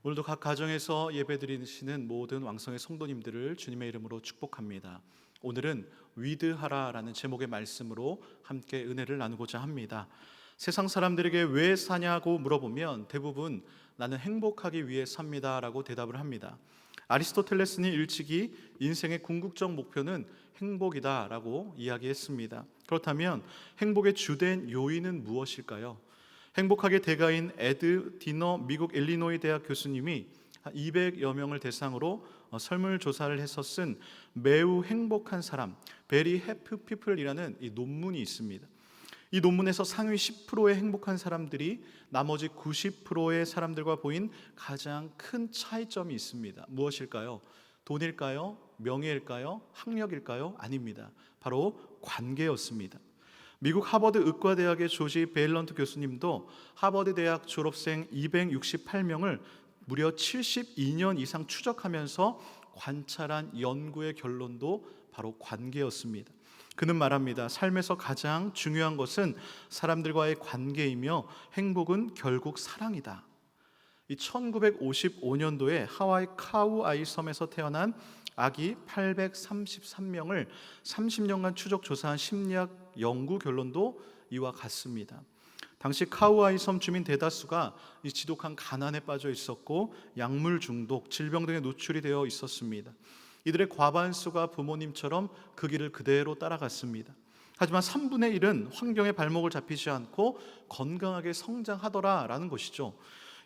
오늘도 각 가정에서 예배드리시는 모든 왕성의 성도님들을 주님의 이름으로 축복합니다. 오늘은 위드하라라는 제목의 말씀으로 함께 은혜를 나누고자 합니다. 세상 사람들에게 왜 사냐고 물어보면 대부분 나는 행복하기 위해 삽니다라고 대답을 합니다. 아리스토텔레스는 일찍이 인생의 궁극적 목표는 행복이다라고 이야기했습니다. 그렇다면 행복의 주된 요인은 무엇일까요? 행복학의 대가인 에드 디너 미국 일리노이 대학 교수님이 200여 명을 대상으로 설문조사를 해서 쓴 매우 행복한 사람, Very Happy People이라는 이 논문이 있습니다. 이 논문에서 상위 10%의 행복한 사람들이 나머지 90%의 사람들과 보인 가장 큰 차이점이 있습니다. 무엇일까요? 돈일까요? 명예일까요? 학력일까요? 아닙니다. 바로 관계였습니다. 미국 하버드 의과대학의 조지 베일런트 교수님도 하버드 대학 졸업생 268명을 무려 72년 이상 추적하면서 관찰한 연구의 결론도 바로 관계였습니다. 그는 말합니다. 삶에서 가장 중요한 것은 사람들과의 관계이며 행복은 결국 사랑이다. 이 1955년도에 하와이 카우아이 섬에서 태어난 아기 833명을 30년간 추적 조사한 심리학 연구 결론도 이와 같습니다. 당시 카우아이 섬 주민 대다수가 이 지독한 가난에 빠져 있었고 약물 중독, 질병 등에 노출이 되어 있었습니다. 이들의 과반수가 부모님처럼 그 길을 그대로 따라갔습니다. 하지만 3분의 1은 환경에 발목을 잡히지 않고 건강하게 성장하더라라는 것이죠.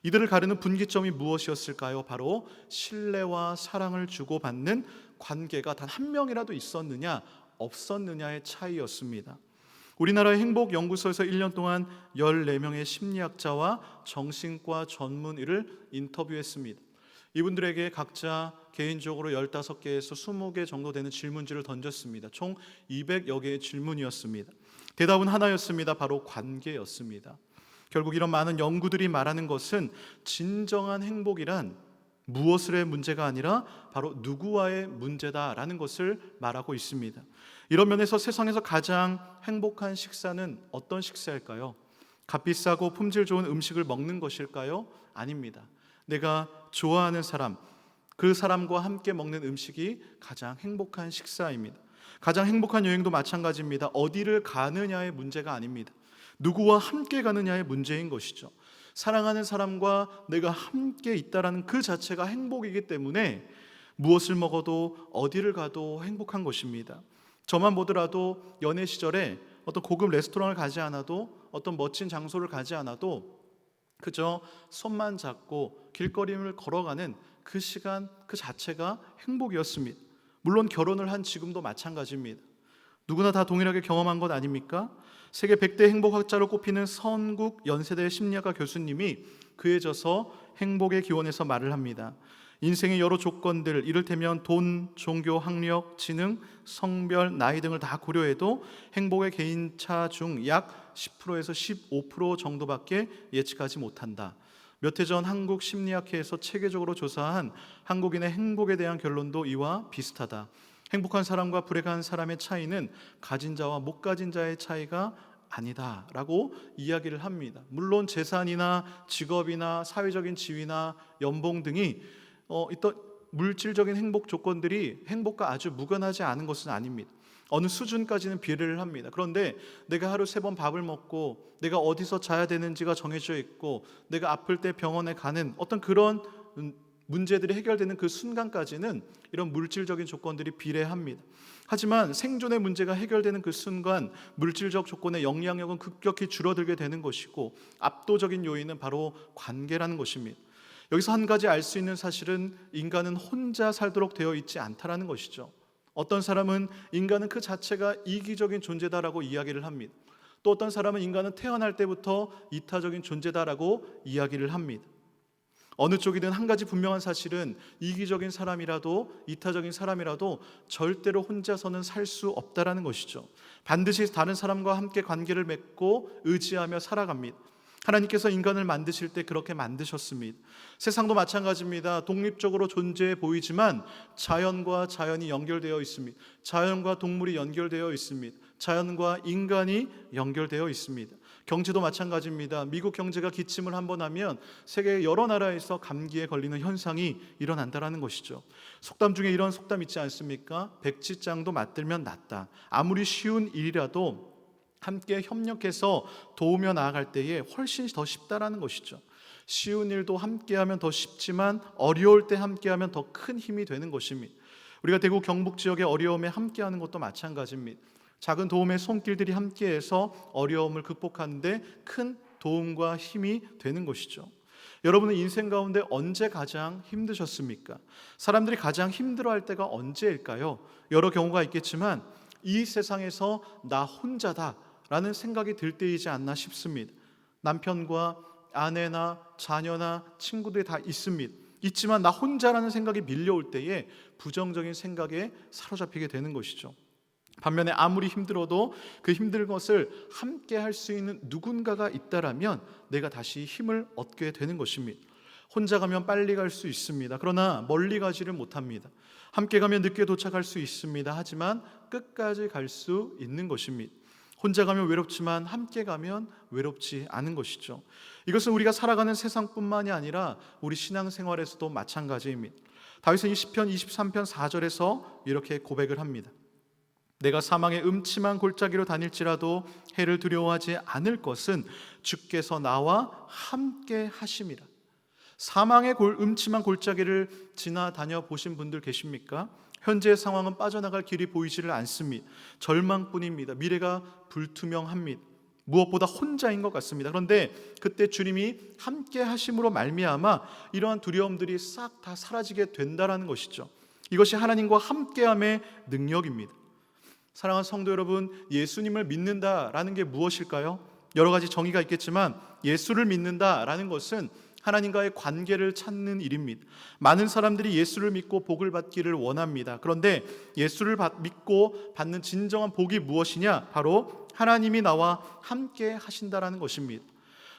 이들을 가르는 분기점이 무엇이었을까요? 바로 신뢰와 사랑을 주고받는 관계가 단 한 명이라도 있었느냐 없었느냐의 차이였습니다. 우리나라의 행복연구소에서 1년 동안 14명의 심리학자와 정신과 전문의를 인터뷰했습니다. 이분들에게 각자 개인적으로 15개에서 20개 정도 되는 질문지를 던졌습니다. 총 200여 개의 질문이었습니다. 대답은 하나였습니다. 바로 관계였습니다. 결국 이런 많은 연구들이 말하는 것은 진정한 행복이란 무엇의 문제가 아니라 바로 누구와의 문제다라는 것을 말하고 있습니다. 이런 면에서 세상에서 가장 행복한 식사는 어떤 식사일까요? 값비싸고 품질 좋은 음식을 먹는 것일까요? 아닙니다. 내가 좋아하는 사람, 그 사람과 함께 먹는 음식이 가장 행복한 식사입니다. 가장 행복한 여행도 마찬가지입니다. 어디를 가느냐의 문제가 아닙니다. 누구와 함께 가느냐의 문제인 것이죠. 사랑하는 사람과 내가 함께 있다라는 그 자체가 행복이기 때문에 무엇을 먹어도 어디를 가도 행복한 것입니다. 저만 보더라도 연애 시절에 어떤 고급 레스토랑을 가지 않아도 어떤 멋진 장소를 가지 않아도 그저 손만 잡고 길거리를 걸어가는 그 시간 그 자체가 행복이었습니다. 물론 결혼을 한 지금도 마찬가지입니다. 누구나 다 동일하게 경험한 것 아닙니까? 세계 100대 행복학자로 꼽히는 선국 연세대 심리학과 교수님이 그에 져서 행복의 기원에서 말을 합니다. 인생의 여러 조건들, 이를테면 돈, 종교, 학력, 지능, 성별, 나이 등을 다 고려해도 행복의 개인차 중 약 10%에서 15% 정도밖에 예측하지 못한다. 몇 해 전 한국심리학회에서 체계적으로 조사한 한국인의 행복에 대한 결론도 이와 비슷하다. 행복한 사람과 불행한 사람의 차이는 가진 자와 못 가진 자의 차이가 아니다라고 이야기를 합니다. 물론 재산이나 직업이나 사회적인 지위나 연봉 등이 어떤 물질적인 행복 조건들이 행복과 아주 무관하지 않은 것은 아닙니다. 어느 수준까지는 비례를 합니다. 그런데 내가 하루 3번 밥을 먹고 내가 어디서 자야 되는지가 정해져 있고 내가 아플 때 병원에 가는 어떤 그런 문제들이 해결되는 그 순간까지는 이런 물질적인 조건들이 비례합니다. 하지만 생존의 문제가 해결되는 그 순간 물질적 조건의 영향력은 급격히 줄어들게 되는 것이고 압도적인 요인은 바로 관계라는 것입니다. 여기서 한 가지 알 수 있는 사실은 인간은 혼자 살도록 되어 있지 않다라는 것이죠. 어떤 사람은 인간은 그 자체가 이기적인 존재다라고 이야기를 합니다. 또 어떤 사람은 인간은 태어날 때부터 이타적인 존재다라고 이야기를 합니다. 어느 쪽이든 한 가지 분명한 사실은 이기적인 사람이라도 이타적인 사람이라도 절대로 혼자서는 살 수 없다라는 것이죠. 반드시 다른 사람과 함께 관계를 맺고 의지하며 살아갑니다. 하나님께서 인간을 만드실 때 그렇게 만드셨습니다. 세상도 마찬가지입니다. 독립적으로 존재해 보이지만 자연과 자연이 연결되어 있습니다. 자연과 동물이 연결되어 있습니다. 자연과 인간이 연결되어 있습니다. 경제도 마찬가지입니다. 미국 경제가 기침을 한번 하면 세계 여러 나라에서 감기에 걸리는 현상이 일어난다라는 것이죠. 속담 중에 이런 속담 있지 않습니까? 백지장도 맞들면 낫다. 아무리 쉬운 일이라도 함께 협력해서 도우며 나아갈 때에 훨씬 더 쉽다라는 것이죠. 쉬운 일도 함께하면 더 쉽지만 어려울 때 함께하면 더 큰 힘이 되는 것입니다. 우리가 대구 경북 지역의 어려움에 함께하는 것도 마찬가지입니다. 작은 도움의 손길들이 함께해서 어려움을 극복하는데 큰 도움과 힘이 되는 것이죠. 여러분은 인생 가운데 언제 가장 힘드셨습니까? 사람들이 가장 힘들어할 때가 언제일까요? 여러 경우가 있겠지만 이 세상에서 나 혼자다라는 생각이 들 때이지 않나 싶습니다. 남편과 아내나 자녀나 친구들이 다 있습니다. 있지만 나 혼자라는 생각이 밀려올 때에 부정적인 생각에 사로잡히게 되는 것이죠. 반면에 아무리 힘들어도 그 힘든 것을 함께 할 수 있는 누군가가 있다라면 내가 다시 힘을 얻게 되는 것입니다. 혼자 가면 빨리 갈 수 있습니다. 그러나 멀리 가지를 못합니다. 함께 가면 늦게 도착할 수 있습니다. 하지만 끝까지 갈 수 있는 것입니다. 혼자 가면 외롭지만 함께 가면 외롭지 않은 것이죠. 이것은 우리가 살아가는 세상뿐만이 아니라 우리 신앙생활에서도 마찬가지입니다. 다윗은 시편 23편 4절에서 이렇게 고백을 합니다. 내가 사망의 음침한 골짜기로 다닐지라도 해를 두려워하지 않을 것은 주께서 나와 함께 하심이라. 사망의 음침한 골짜기를 지나다녀 보신 분들 계십니까? 현재의 상황은 빠져나갈 길이 보이지를 않습니다. 절망뿐입니다. 미래가 불투명합니다. 무엇보다 혼자인 것 같습니다. 그런데 그때 주님이 함께 하심으로 말미암아 이러한 두려움들이 싹 다 사라지게 된다라는 것이죠. 이것이 하나님과 함께함의 능력입니다. 사랑하는 성도 여러분, 예수님을 믿는다라는 게 무엇일까요? 여러 가지 정의가 있겠지만 예수를 믿는다라는 것은 하나님과의 관계를 찾는 일입니다. 많은 사람들이 예수를 믿고 복을 받기를 원합니다. 그런데 예수를 믿고 받는 진정한 복이 무엇이냐? 바로 하나님이 나와 함께 하신다라는 것입니다.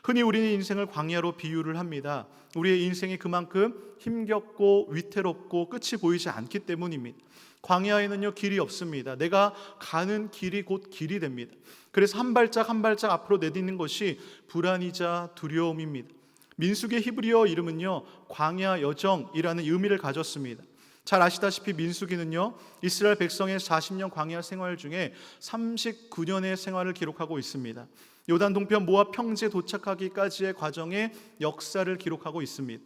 흔히 우리는 인생을 광야로 비유를 합니다. 우리의 인생이 그만큼 힘겹고 위태롭고 끝이 보이지 않기 때문입니다. 광야에는요 길이 없습니다. 내가 가는 길이 곧 길이 됩니다. 그래서 한 발짝 한 발짝 앞으로 내딛는 것이 불안이자 두려움입니다. 민수기의 히브리어 이름은요 광야 여정이라는 의미를 가졌습니다. 잘 아시다시피 민수기는요 이스라엘 백성의 40년 광야 생활 중에 39년의 생활을 기록하고 있습니다. 요단 동편 모압 평지에 도착하기까지의 과정의 역사를 기록하고 있습니다.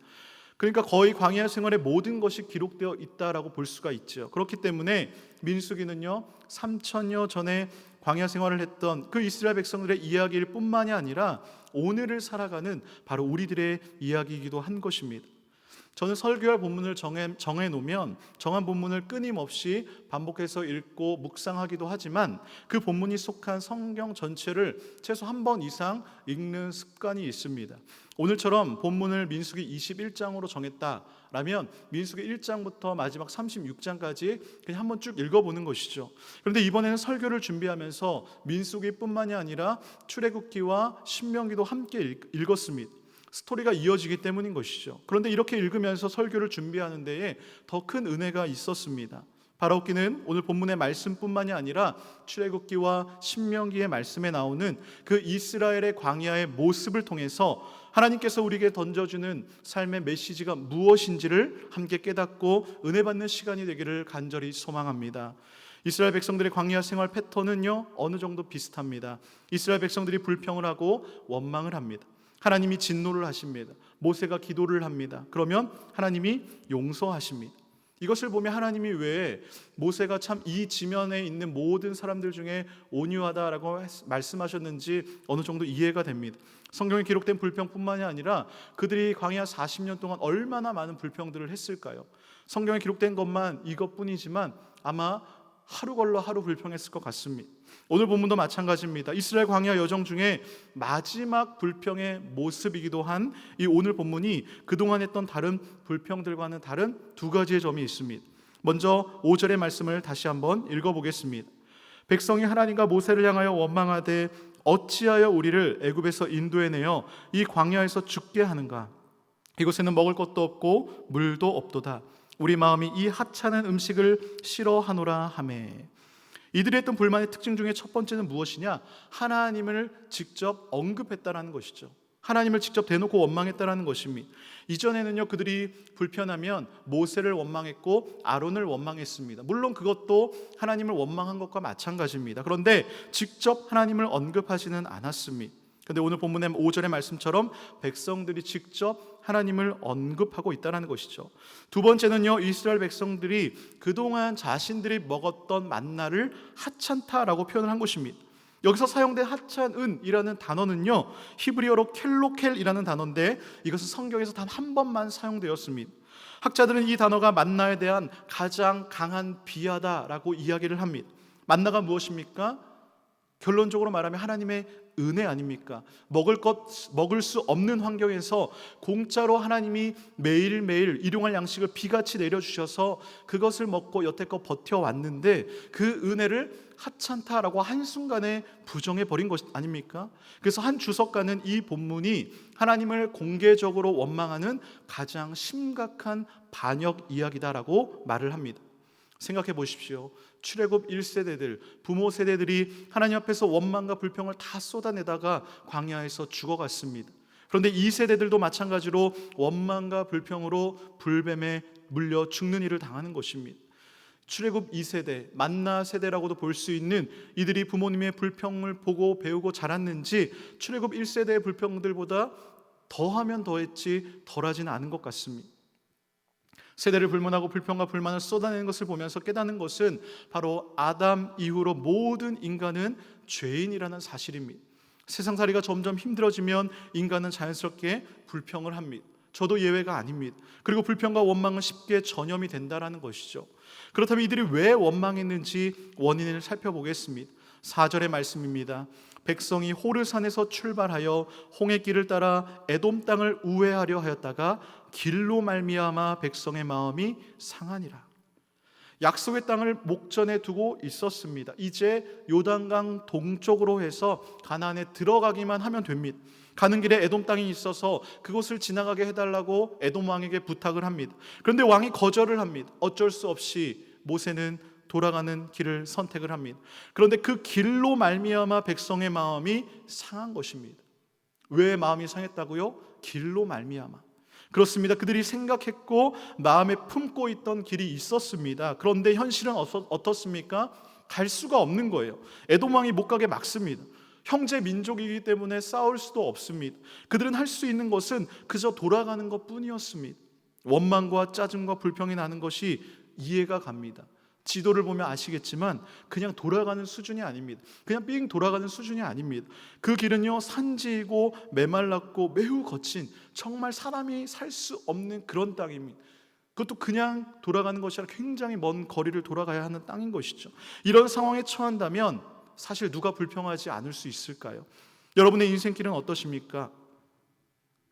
그러니까 거의 광야 생활의 모든 것이 기록되어 있다라고 볼 수가 있죠. 그렇기 때문에 민수기는요 3천여 전에 광야 생활을 했던 그 이스라엘 백성들의 이야기일 뿐만이 아니라 오늘을 살아가는 바로 우리들의 이야기이기도 한 것입니다. 저는 설교할 본문을 정해놓으면 정한 본문을 끊임없이 반복해서 읽고 묵상하기도 하지만 그 본문이 속한 성경 전체를 최소 한 번 이상 읽는 습관이 있습니다. 오늘처럼 본문을 민수기 21장으로 정했다라면 민수기 1장부터 마지막 36장까지 그냥 한번 쭉 읽어보는 것이죠. 그런데 이번에는 설교를 준비하면서 민수기뿐만이 아니라 출애굽기와 신명기도 함께 읽었습니다. 스토리가 이어지기 때문인 것이죠. 그런데 이렇게 읽으면서 설교를 준비하는 데에 더 큰 은혜가 있었습니다. 바라옵기는 오늘 본문의 말씀뿐만이 아니라 출애굽기와 신명기의 말씀에 나오는 그 이스라엘의 광야의 모습을 통해서 하나님께서 우리에게 던져주는 삶의 메시지가 무엇인지를 함께 깨닫고 은혜 받는 시간이 되기를 간절히 소망합니다. 이스라엘 백성들의 광야 생활 패턴은요 어느 정도 비슷합니다. 이스라엘 백성들이 불평을 하고 원망을 합니다. 하나님이 진노를 하십니다. 모세가 기도를 합니다. 그러면 하나님이 용서하십니다. 이것을 보면 하나님이 왜 모세가 참 이 지면에 있는 모든 사람들 중에 온유하다라고 말씀하셨는지 어느 정도 이해가 됩니다. 성경에 기록된 불평뿐만이 아니라 그들이 광야 40년 동안 얼마나 많은 불평들을 했을까요? 성경에 기록된 것만 이것뿐이지만 아마 하루 걸러 하루 불평했을 것 같습니다. 오늘 본문도 마찬가지입니다. 이스라엘 광야 여정 중에 마지막 불평의 모습이기도 한 이 오늘 본문이 그동안 했던 다른 불평들과는 다른 두 가지의 점이 있습니다. 먼저 5절의 말씀을 다시 한번 읽어보겠습니다. 백성이 하나님과 모세를 향하여 원망하되 어찌하여 우리를 애굽에서 인도해내어 이 광야에서 죽게 하는가? 이곳에는 먹을 것도 없고 물도 없도다. 우리 마음이 이 하찮은 음식을 싫어하노라 하매. 이들이 했던 불만의 특징 중에 첫 번째는 무엇이냐? 하나님을 직접 언급했다라는 것이죠. 하나님을 직접 대놓고 원망했다라는 것입니다. 이전에는요, 그들이 불편하면 모세를 원망했고 아론을 원망했습니다. 물론 그것도 하나님을 원망한 것과 마찬가지입니다. 그런데 직접 하나님을 언급하지는 않았습니다. 그런데 오늘 본문의 5절의 말씀처럼 백성들이 직접 하나님을 언급하고 있다는 것이죠. 두 번째는요, 이스라엘 백성들이 그동안 자신들이 먹었던 만나를 하찮다라고 표현을 한 것입니다. 여기서 사용된 하찮은이라는 단어는요, 히브리어로 켈로켈이라는 단어인데 이것은 성경에서 단 한 번만 사용되었습니다. 학자들은 이 단어가 만나에 대한 가장 강한 비하다라고 이야기를 합니다. 만나가 무엇입니까? 결론적으로 말하면 하나님의 은혜 아닙니까? 먹을 수 없는 환경에서 공짜로 하나님이 매일매일 일용할 양식을 비같이 내려주셔서 그것을 먹고 여태껏 버텨왔는데 그 은혜를 하찮다라고 한순간에 부정해버린 것 아닙니까? 그래서 한 주석가는 이 본문이 하나님을 공개적으로 원망하는 가장 심각한 반역 이야기다라고 말을 합니다. 생각해 보십시오. 출애굽 1세대들, 부모 세대들이 하나님 앞에서 원망과 불평을 다 쏟아내다가 광야에서 죽어갔습니다. 그런데 2세대들도 마찬가지로 원망과 불평으로 불뱀에 물려 죽는 일을 당하는 것입니다. 출애굽 2세대, 만나 세대라고도 볼 수 있는 이들이 부모님의 불평을 보고 배우고 자랐는지 출애굽 1세대의 불평들보다 더하면 더했지 덜하지는 않은 것 같습니다. 세대를 불문하고 불평과 불만을 쏟아내는 것을 보면서 깨닫는 것은 바로 아담 이후로 모든 인간은 죄인이라는 사실입니다. 세상살이가 점점 힘들어지면 인간은 자연스럽게 불평을 합니다. 저도 예외가 아닙니다. 그리고 불평과 원망은 쉽게 전염이 된다는 것이죠. 그렇다면 이들이 왜 원망했는지 원인을 살펴보겠습니다. 4절의 말씀입니다. 백성이 호르산에서 출발하여 홍해 길을 따라 에돔 땅을 우회하려 하였다가 길로 말미암아 백성의 마음이 상하니라. 약속의 땅을 목전에 두고 있었습니다. 이제 요단강 동쪽으로 해서 가나안에 들어가기만 하면 됩니다. 가는 길에 에돔 땅이 있어서 그곳을 지나가게 해달라고 에돔 왕에게 부탁을 합니다. 그런데 왕이 거절을 합니다. 어쩔 수 없이 모세는 돌아가는 길을 선택을 합니다. 그런데 그 길로 말미암아 백성의 마음이 상한 것입니다. 왜 마음이 상했다고요? 길로 말미암아. 그렇습니다. 그들이 생각했고 마음에 품고 있던 길이 있었습니다. 그런데 현실은 어떻습니까? 갈 수가 없는 거예요. 에돔 왕이 못 가게 막습니다. 형제 민족이기 때문에 싸울 수도 없습니다. 그들은 할 수 있는 것은 그저 돌아가는 것뿐이었습니다. 원망과 짜증과 불평이 나는 것이 이해가 갑니다. 지도를 보면 아시겠지만 그냥 돌아가는 수준이 아닙니다. 그냥 삥 돌아가는 수준이 아닙니다. 그 길은요, 산지이고 메말랐고 매우 거친, 정말 사람이 살 수 없는 그런 땅입니다. 그것도 그냥 돌아가는 것이 아니라 굉장히 먼 거리를 돌아가야 하는 땅인 것이죠. 이런 상황에 처한다면 사실 누가 불평하지 않을 수 있을까요? 여러분의 인생길은 어떠십니까?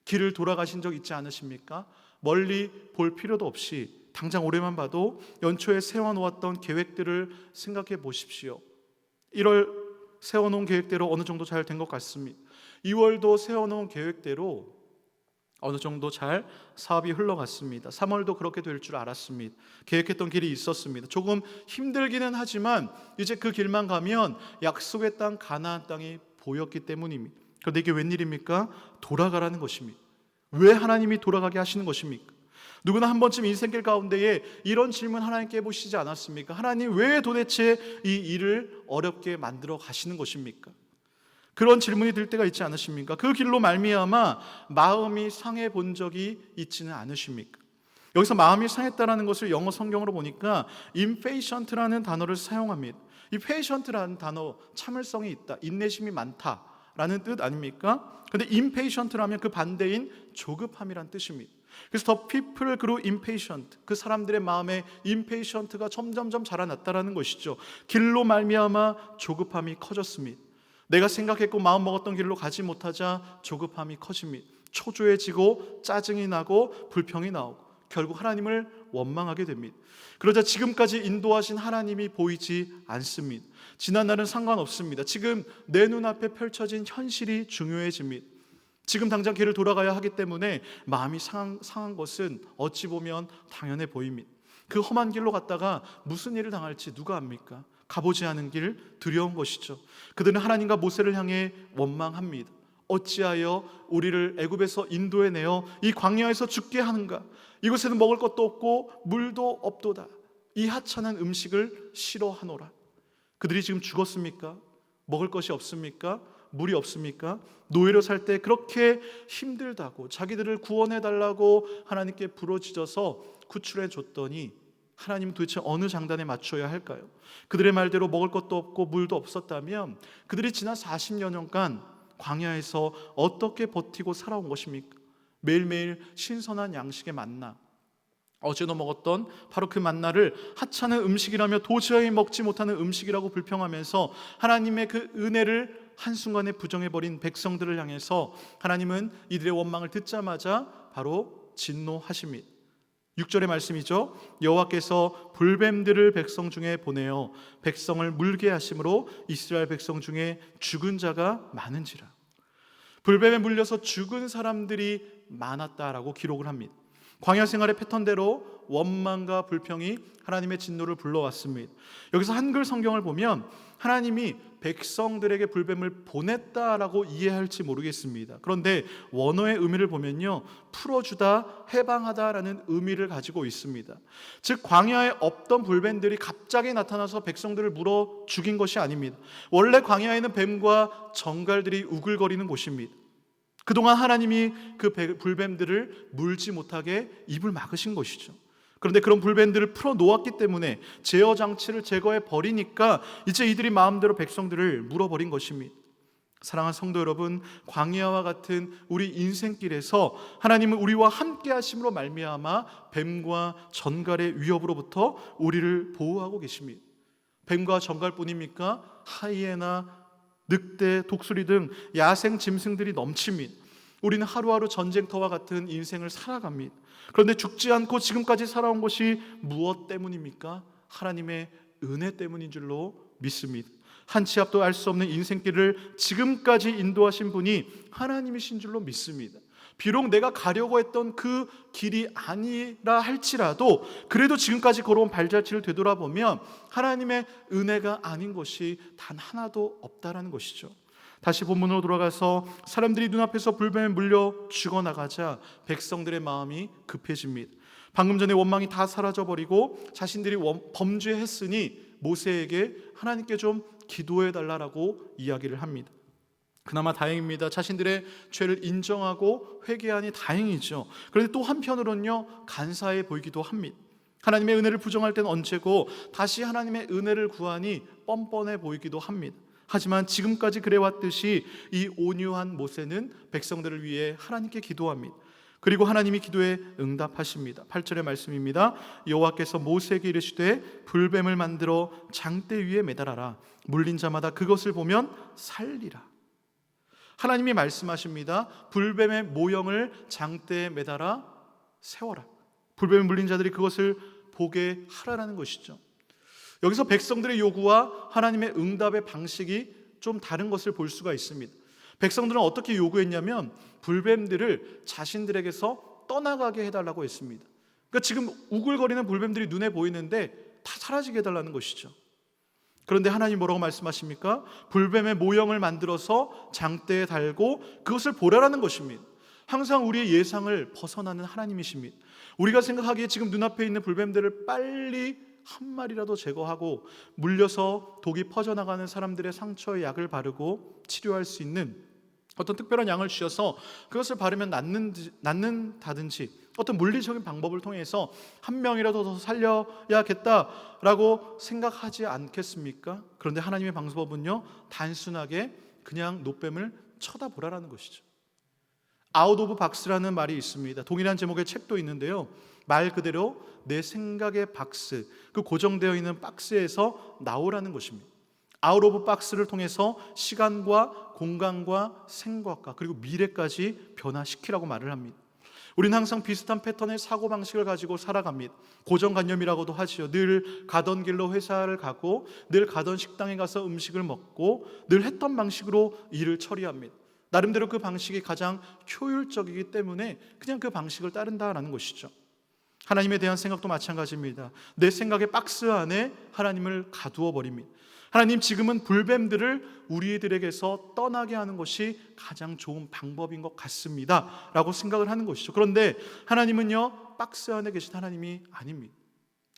길을 돌아가신 적 있지 않으십니까? 멀리 볼 필요도 없이 당장 올해만 봐도 연초에 세워놓았던 계획들을 생각해 보십시오. 1월 세워놓은 계획대로 어느 정도 잘 된 것 같습니다. 2월도 세워놓은 계획대로 어느 정도 잘 사업이 흘러갔습니다. 3월도 그렇게 될 줄 알았습니다. 계획했던 길이 있었습니다. 조금 힘들기는 하지만 이제 그 길만 가면 약속의 땅 가나안 땅이 보였기 때문입니다. 그런데 이게 웬일입니까? 돌아가라는 것입니다. 왜 하나님이 돌아가게 하시는 것입니까? 누구나 한 번쯤 인생길 가운데에 이런 질문 하나님께 해보시지 않았습니까? 하나님, 왜 도대체 이 일을 어렵게 만들어 가시는 것입니까? 그런 질문이 들 때가 있지 않으십니까? 그 길로 말미암아 마음이 상해 본 적이 있지는 않으십니까? 여기서 마음이 상했다라는 것을 영어 성경으로 보니까 impatient라는 단어를 사용합니다. 이 patient라는 단어, 참을성이 있다, 인내심이 많다라는 뜻 아닙니까? 그런데 impatient라면 그 반대인 조급함이란 뜻입니다. 그래서 the people grew impatient, 그 사람들의 마음에 impatient가 점점점 자라났다라는 것이죠. 길로 말미암아 조급함이 커졌습니다. 내가 생각했고 마음 먹었던 길로 가지 못하자 조급함이 커집니다. 초조해지고 짜증이 나고 불평이 나오고 결국 하나님을 원망하게 됩니다. 그러자 지금까지 인도하신 하나님이 보이지 않습니다. 지난날은 상관없습니다. 지금 내 눈앞에 펼쳐진 현실이 중요해집니다. 지금 당장 길을 돌아가야 하기 때문에 마음이 상한 것은 어찌 보면 당연해 보입니다. 그 험한 길로 갔다가 무슨 일을 당할지 누가 압니까? 가보지 않은 길 두려운 것이죠. 그들은 하나님과 모세를 향해 원망합니다. 어찌하여 우리를 애굽에서 인도해내어 이 광야에서 죽게 하는가? 이곳에는 먹을 것도 없고 물도 없도다. 이 하찮은 음식을 싫어하노라. 그들이 지금 죽었습니까? 먹을 것이 없습니까? 물이 없습니까? 노예로 살 때 그렇게 힘들다고 자기들을 구원해달라고 하나님께 부르짖어서 구출해 줬더니 하나님 도대체 어느 장단에 맞춰야 할까요? 그들의 말대로 먹을 것도 없고 물도 없었다면 그들이 지난 40여 년간 광야에서 어떻게 버티고 살아온 것입니까? 매일매일 신선한 양식의 만나, 어제도 먹었던 바로 그 만나를 하찮은 음식이라며 도저히 먹지 못하는 음식이라고 불평하면서 하나님의 그 은혜를 한순간에 부정해버린 백성들을 향해서 하나님은 이들의 원망을 듣자마자 바로 진노하십니다. 6절의 말씀이죠. 여호와께서 불뱀들을 백성 중에 보내어 백성을 물게 하심으로 이스라엘 백성 중에 죽은 자가 많은지라. 불뱀에 물려서 죽은 사람들이 많았다라고 기록을 합니다. 광야 생활의 패턴대로 원망과 불평이 하나님의 진노를 불러왔습니다. 여기서 한글 성경을 보면 하나님이 백성들에게 불뱀을 보냈다라고 이해할지 모르겠습니다. 그런데 원어의 의미를 보면요, 풀어주다, 해방하다라는 의미를 가지고 있습니다. 즉 광야에 없던 불뱀들이 갑자기 나타나서 백성들을 물어 죽인 것이 아닙니다. 원래 광야에는 뱀과 정갈들이 우글거리는 곳입니다. 그동안 하나님이 그 불뱀들을 물지 못하게 입을 막으신 것이죠. 그런데 그런 불뱀들을 풀어 놓았기 때문에 제어 장치를 제거해 버리니까 이제 이들이 마음대로 백성들을 물어버린 것입니다. 사랑하는 성도 여러분, 광야와 같은 우리 인생길에서 하나님은 우리와 함께 하심으로 말미암아 뱀과 전갈의 위협으로부터 우리를 보호하고 계십니다. 뱀과 전갈뿐입니까? 하이에나, 늑대, 독수리 등 야생 짐승들이 넘칩니다. 우리는 하루하루 전쟁터와 같은 인생을 살아갑니다. 그런데 죽지 않고 지금까지 살아온 것이 무엇 때문입니까? 하나님의 은혜 때문인 줄로 믿습니다. 한 치 앞도 알 수 없는 인생길을 지금까지 인도하신 분이 하나님이신 줄로 믿습니다. 비록 내가 가려고 했던 그 길이 아니라 할지라도 그래도 지금까지 걸어온 발자취를 되돌아보면 하나님의 은혜가 아닌 것이 단 하나도 없다라는 것이죠. 다시 본문으로 돌아가서 사람들이 눈앞에서 불뱀에 물려 죽어나가자 백성들의 마음이 급해집니다. 방금 전에 원망이 다 사라져버리고 자신들이 범죄했으니 모세에게 하나님께 좀 기도해달라고 이야기를 합니다. 그나마 다행입니다. 자신들의 죄를 인정하고 회개하니 다행이죠. 그런데 또 한편으로는요, 간사해 보이기도 합니다. 하나님의 은혜를 부정할 때는 언제고 다시 하나님의 은혜를 구하니 뻔뻔해 보이기도 합니다. 하지만 지금까지 그래왔듯이 이 온유한 모세는 백성들을 위해 하나님께 기도합니다. 그리고 하나님이 기도에 응답하십니다. 8절의 말씀입니다. 여호와께서 모세에게 이르시되 불뱀을 만들어 장대 위에 매달아라. 물린 자마다 그것을 보면 살리라. 하나님이 말씀하십니다. 불뱀의 모형을 장대에 매달아 세워라. 불뱀에 물린 자들이 그것을 보게 하라라는 것이죠. 여기서 백성들의 요구와 하나님의 응답의 방식이 좀 다른 것을 볼 수가 있습니다. 백성들은 어떻게 요구했냐면 불뱀들을 자신들에게서 떠나가게 해달라고 했습니다. 그러니까 지금 우글거리는 불뱀들이 눈에 보이는데 다 사라지게 해달라는 것이죠. 그런데 하나님 뭐라고 말씀하십니까? 불뱀의 모형을 만들어서 장대에 달고 그것을 보라라는 것입니다. 항상 우리의 예상을 벗어나는 하나님이십니다. 우리가 생각하기에 지금 눈앞에 있는 불뱀들을 빨리 한 마리라도 제거하고 물려서 독이 퍼져나가는 사람들의 상처에 약을 바르고 치료할 수 있는 어떤 특별한 양을 주셔서 그것을 바르면 낫는다든지 어떤 물리적인 방법을 통해서 한 명이라도 더 살려야겠다라고 생각하지 않겠습니까? 그런데 하나님의 방법은요, 단순하게 그냥 노뱀을 쳐다보라라는 것이죠. 아웃 오브 박스라는 말이 있습니다. 동일한 제목의 책도 있는데요, 말 그대로 내 생각의 박스, 그 고정되어 있는 박스에서 나오라는 것입니다. 아웃 오브 박스를 통해서 시간과 공간과 생각과 그리고 미래까지 변화시키라고 말을 합니다. 우리는 항상 비슷한 패턴의 사고방식을 가지고 살아갑니다. 고정관념이라고도 하지요. 늘 가던 길로 회사를 가고 늘 가던 식당에 가서 음식을 먹고 늘 했던 방식으로 일을 처리합니다. 나름대로 그 방식이 가장 효율적이기 때문에 그냥 그 방식을 따른다라는 것이죠. 하나님에 대한 생각도 마찬가지입니다. 내 생각의 박스 안에 하나님을 가두어 버립니다. 하나님, 지금은 불뱀들을 우리들에게서 떠나게 하는 것이 가장 좋은 방법인 것 같습니다 라고 생각을 하는 것이죠. 그런데 하나님은요, 박스 안에 계신 하나님이 아닙니다.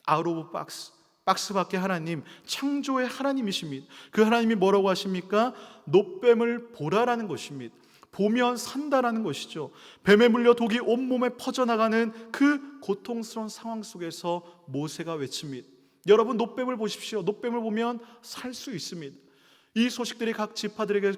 Out of box, 박스 밖에 하나님, 창조의 하나님이십니다. 그 하나님이 뭐라고 하십니까? 놋뱀을 보라라는 것입니다. 보면 산다라는 것이죠. 뱀에 물려 독이 온몸에 퍼져나가는 그 고통스러운 상황 속에서 모세가 외칩니다. 여러분, 놋뱀을 보십시오. 놋뱀을 보면 살 수 있습니다. 이 소식들이 각 지파들에게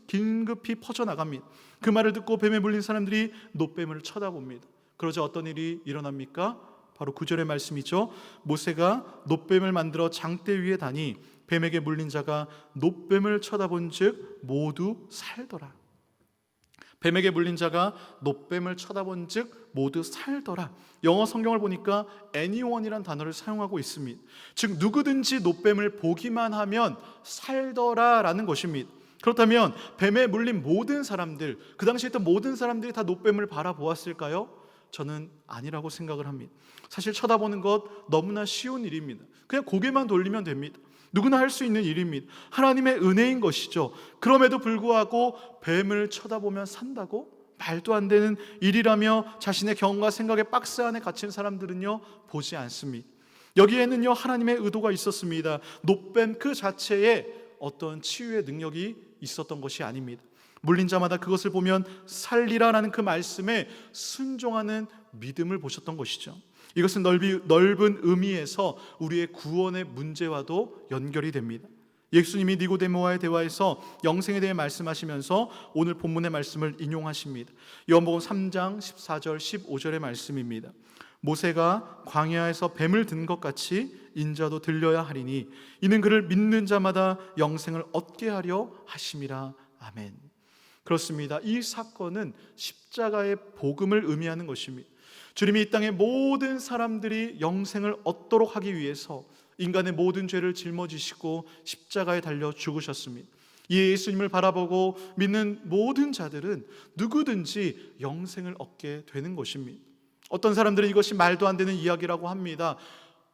긴급히 퍼져나갑니다. 그 말을 듣고 뱀에 물린 사람들이 놋뱀을 쳐다봅니다. 그러자 어떤 일이 일어납니까? 바로 9절의 말씀이죠. 모세가 놋뱀을 만들어 장대 위에 다니 뱀에게 물린 자가 놋뱀을 쳐다본 즉 모두 살더라. 뱀에게 물린 자가 놋뱀을 쳐다본 즉 모두 살더라. 영어 성경을 보니까 anyone이란 단어를 사용하고 있습니다. 즉 누구든지 놋뱀을 보기만 하면 살더라라는 것입니다. 그렇다면 뱀에 물린 모든 사람들, 그 당시에 있던 모든 사람들이 다 놋뱀을 바라보았을까요? 저는 아니라고 생각을 합니다. 사실 쳐다보는 것 너무나 쉬운 일입니다. 그냥 고개만 돌리면 됩니다. 누구나 할 수 있는 일입니다. 하나님의 은혜인 것이죠. 그럼에도 불구하고 뱀을 쳐다보면 산다고? 말도 안 되는 일이라며 자신의 경험과 생각의 박스 안에 갇힌 사람들은요, 보지 않습니다. 여기에는요, 하나님의 의도가 있었습니다. 놋뱀 그 자체에 어떤 치유의 능력이 있었던 것이 아닙니다. 물린 자마다 그것을 보면 살리라라는 그 말씀에 순종하는 믿음을 보셨던 것이죠. 이것은 넓은 의미에서 우리의 구원의 문제와도 연결이 됩니다. 예수님이 니고데모와의 대화에서 영생에 대해 말씀하시면서 오늘 본문의 말씀을 인용하십니다. 요한복음 3장 14절 15절의 말씀입니다. 모세가 광야에서 뱀을 든 것 같이 인자도 들려야 하리니 이는 그를 믿는 자마다 영생을 얻게 하려 하심이라. 아멘. 그렇습니다. 이 사건은 십자가의 복음을 의미하는 것입니다. 주님이 이 땅의 모든 사람들이 영생을 얻도록 하기 위해서 인간의 모든 죄를 짊어지시고 십자가에 달려 죽으셨습니다. 이 예수님을 바라보고 믿는 모든 자들은 누구든지 영생을 얻게 되는 것입니다. 어떤 사람들은 이것이 말도 안 되는 이야기라고 합니다.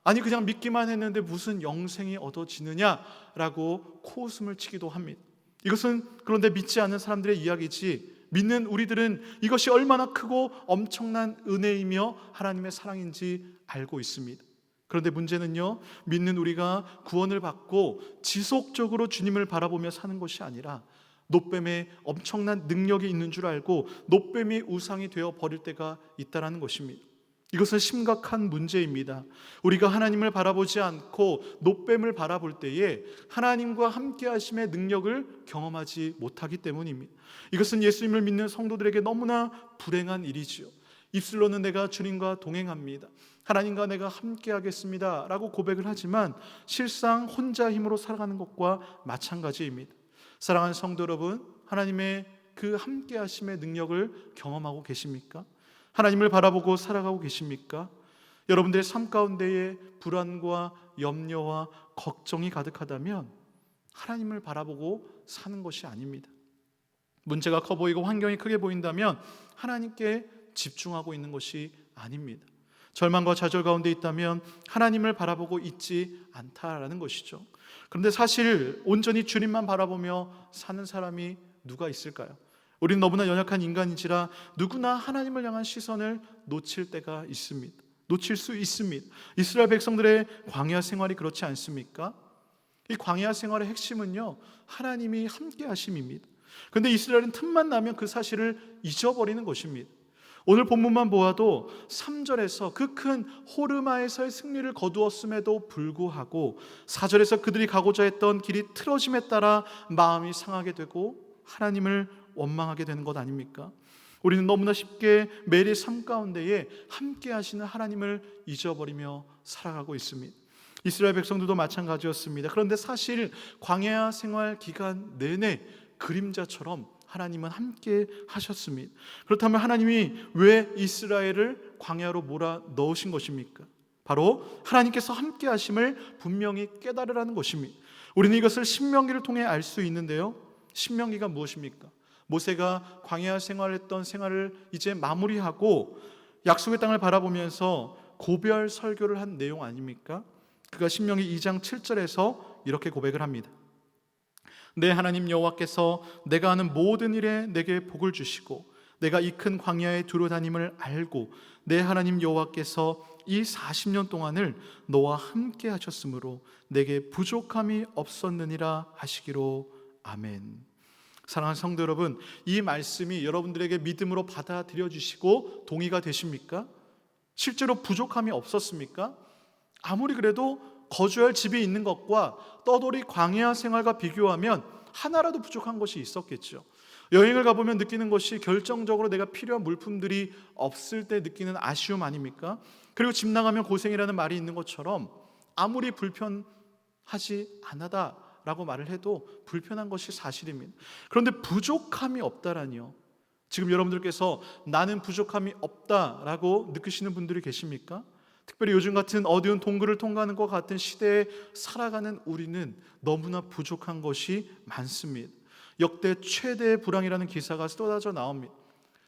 아니, 그냥 믿기만 했는데 무슨 영생이 얻어지느냐라고 코웃음을 치기도 합니다. 이것은 그런데 믿지 않는 사람들의 이야기지, 믿는 우리들은 이것이 얼마나 크고 엄청난 은혜이며 하나님의 사랑인지 알고 있습니다. 그런데 문제는요, 믿는 우리가 구원을 받고 지속적으로 주님을 바라보며 사는 것이 아니라 놋뱀에 엄청난 능력이 있는 줄 알고 놋뱀이 우상이 되어 버릴 때가 있다는 것입니다. 이것은 심각한 문제입니다. 우리가 하나님을 바라보지 않고 놋뱀을 바라볼 때에 하나님과 함께 하심의 능력을 경험하지 못하기 때문입니다. 이것은 예수님을 믿는 성도들에게 너무나 불행한 일이지요. 입술로는 내가 주님과 동행합니다, 하나님과 내가 함께 하겠습니다 라고 고백을 하지만 실상 혼자 힘으로 살아가는 것과 마찬가지입니다. 사랑하는 성도 여러분, 하나님의 그 함께 하심의 능력을 경험하고 계십니까? 하나님을 바라보고 살아가고 계십니까? 여러분들의 삶 가운데에 불안과 염려와 걱정이 가득하다면 하나님을 바라보고 사는 것이 아닙니다. 문제가 커 보이고 환경이 크게 보인다면 하나님께 집중하고 있는 것이 아닙니다. 절망과 좌절 가운데 있다면 하나님을 바라보고 있지 않다라는 것이죠. 그런데 사실 온전히 주님만 바라보며 사는 사람이 누가 있을까요? 우리는 너무나 연약한 인간인지라 누구나 하나님을 향한 시선을 놓칠 때가 있습니다. 놓칠 수 있습니다. 이스라엘 백성들의 광야 생활이 그렇지 않습니까? 이 광야 생활의 핵심은요, 하나님이 함께 하심입니다. 그런데 이스라엘은 틈만 나면 그 사실을 잊어버리는 것입니다. 오늘 본문만 보아도 3절에서 그 큰 호르마에서의 승리를 거두었음에도 불구하고 4절에서 그들이 가고자 했던 길이 틀어짐에 따라 마음이 상하게 되고 하나님을 원망하게 되는 것 아닙니까? 우리는 너무나 쉽게 매일의 삶 가운데에 함께 하시는 하나님을 잊어버리며 살아가고 있습니다. 이스라엘 백성들도 마찬가지였습니다. 그런데 사실 광야 생활 기간 내내 그림자처럼 하나님은 함께 하셨습니다. 그렇다면 하나님이 왜 이스라엘을 광야로 몰아 넣으신 것입니까? 바로 하나님께서 함께 하심을 분명히 깨달으라는 것입니다. 우리는 이것을 신명기를 통해 알 수 있는데요, 신명기가 무엇입니까? 모세가 광야 생활했던 생활을 이제 마무리하고 약속의 땅을 바라보면서 고별 설교를 한 내용 아닙니까? 그가 신명기 2장 7절에서 이렇게 고백을 합니다. 내 하나님 여호와께서 내가 하는 모든 일에 내게 복을 주시고 내가 이 큰 광야에 두루 다님을 알고 내 하나님 여호와께서 이 40년 동안을 너와 함께 하셨으므로 내게 부족함이 없었느니라 하시기로. 아멘. 사랑하는 성도 여러분, 이 말씀이 여러분들에게 믿음으로 받아들여 주시고 동의가 되십니까? 실제로 부족함이 없었습니까? 아무리 그래도 거주할 집이 있는 것과 떠돌이 광야 생활과 비교하면 하나라도 부족한 것이 있었겠죠. 여행을 가보면 느끼는 것이 결정적으로 내가 필요한 물품들이 없을 때 느끼는 아쉬움 아닙니까? 그리고 집 나가면 고생이라는 말이 있는 것처럼 아무리 불편하지 않다라고 말을 해도 불편한 것이 사실입니다. 그런데 부족함이 없다라니요. 지금 여러분들께서 나는 부족함이 없다라고 느끼시는 분들이 계십니까? 특별히 요즘 같은 어두운 동굴을 통과하는 것 같은 시대에 살아가는 우리는 너무나 부족한 것이 많습니다. 역대 최대의 불황이라는 기사가 쏟아져 나옵니다.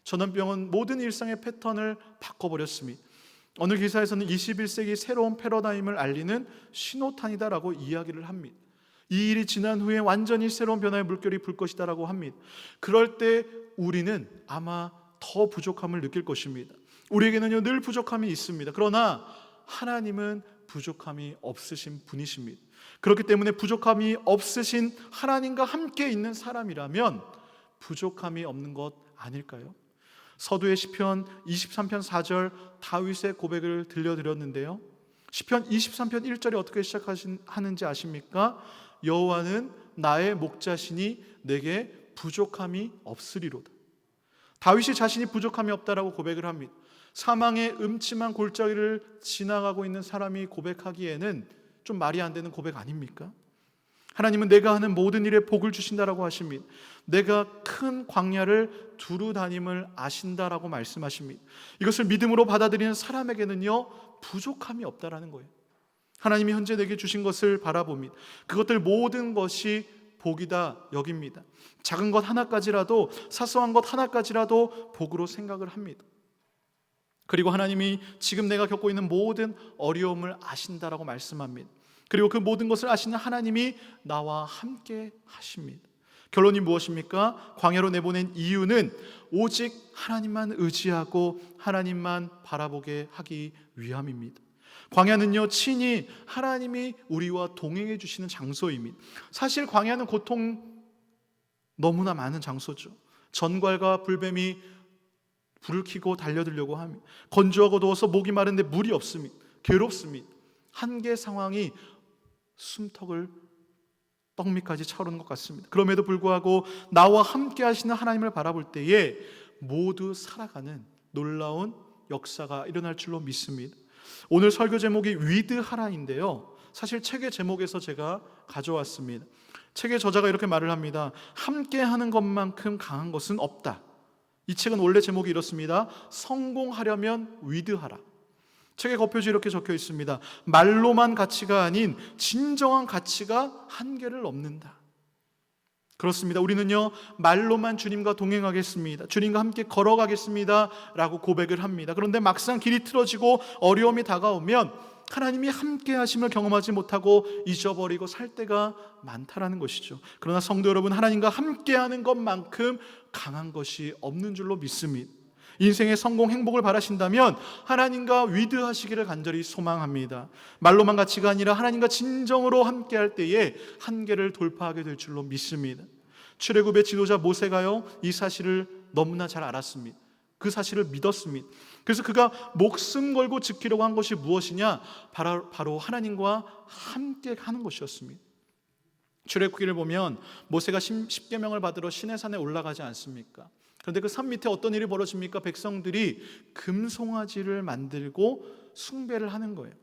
전염병은 모든 일상의 패턴을 바꿔버렸습니다. 어느 기사에서는 21세기 새로운 패러다임을 알리는 신호탄이다라고 이야기를 합니다. 이 일이 지난 후에 완전히 새로운 변화의 물결이 불 것이다라고 합니다. 그럴 때 우리는 아마 더 부족함을 느낄 것입니다. 우리에게는요 늘 부족함이 있습니다. 그러나 하나님은 부족함이 없으신 분이십니다. 그렇기 때문에 부족함이 없으신 하나님과 함께 있는 사람이라면 부족함이 없는 것 아닐까요? 서두의 시편 23편 4절 다윗의 고백을 들려드렸는데요, 시편 23편 1절이 어떻게 시작하는지 아십니까? 여호와는 나의 목자시니 내게 부족함이 없으리로다. 다윗이 자신이 부족함이 없다라고 고백을 합니다. 사망의 음침한 골짜기를 지나가고 있는 사람이 고백하기에는 좀 말이 안 되는 고백 아닙니까? 하나님은 내가 하는 모든 일에 복을 주신다라고 하십니다. 내가 큰 광야를 두루 다님을 아신다라고 말씀하십니다. 이것을 믿음으로 받아들이는 사람에게는요 부족함이 없다라는 거예요. 하나님이 현재 내게 주신 것을 바라봅니다. 그것들 모든 것이 복이다 여깁니다. 작은 것 하나까지라도, 사소한 것 하나까지라도 복으로 생각을 합니다. 그리고 하나님이 지금 내가 겪고 있는 모든 어려움을 아신다라고 말씀합니다. 그리고 그 모든 것을 아시는 하나님이 나와 함께 하십니다. 결론이 무엇입니까? 광야로 내보낸 이유는 오직 하나님만 의지하고 하나님만 바라보게 하기 위함입니다. 광야는요 친히 하나님이 우리와 동행해 주시는 장소입니다. 사실 광야는 고통 너무나 많은 장소죠. 전갈과 불뱀이 불을 켜고 달려들려고 합니다. 건조하고 더워서 목이 마른데 물이 없습니다. 괴롭습니다. 한계 상황이 숨턱을 떡밑까지 차오르는 것 같습니다. 그럼에도 불구하고 나와 함께 하시는 하나님을 바라볼 때에 모두 살아가는 놀라운 역사가 일어날 줄로 믿습니다. 오늘 설교 제목이 위드하라인데요, 사실 책의 제목에서 제가 가져왔습니다. 책의 저자가 이렇게 말을 합니다. 함께 하는 것만큼 강한 것은 없다. 이 책은 원래 제목이 이렇습니다. 성공하려면 위드하라. 책의 겉표지에 이렇게 적혀 있습니다. 말로만 가치가 아닌 진정한 가치가 한계를 넘는다. 그렇습니다. 우리는요 말로만 주님과 동행하겠습니다, 주님과 함께 걸어가겠습니다 라고 고백을 합니다. 그런데 막상 길이 틀어지고 어려움이 다가오면 하나님이 함께 하심을 경험하지 못하고 잊어버리고 살 때가 많다라는 것이죠. 그러나 성도 여러분, 하나님과 함께하는 것만큼 강한 것이 없는 줄로 믿습니다. 인생의 성공, 행복을 바라신다면 하나님과 위드하시기를 간절히 소망합니다. 말로만 가치가 아니라 하나님과 진정으로 함께할 때에 한계를 돌파하게 될 줄로 믿습니다. 출애굽의 지도자 모세가요 이 사실을 너무나 잘 알았습니다. 그 사실을 믿었습니다. 그래서 그가 목숨 걸고 지키려고 한 것이 무엇이냐? 바로 하나님과 함께 하는 것이었습니다. 출애굽기를 보면 모세가 십계명을 받으러 시내산에 올라가지 않습니까? 그런데 그 산 밑에 어떤 일이 벌어집니까? 백성들이 금송아지를 만들고 숭배를 하는 거예요.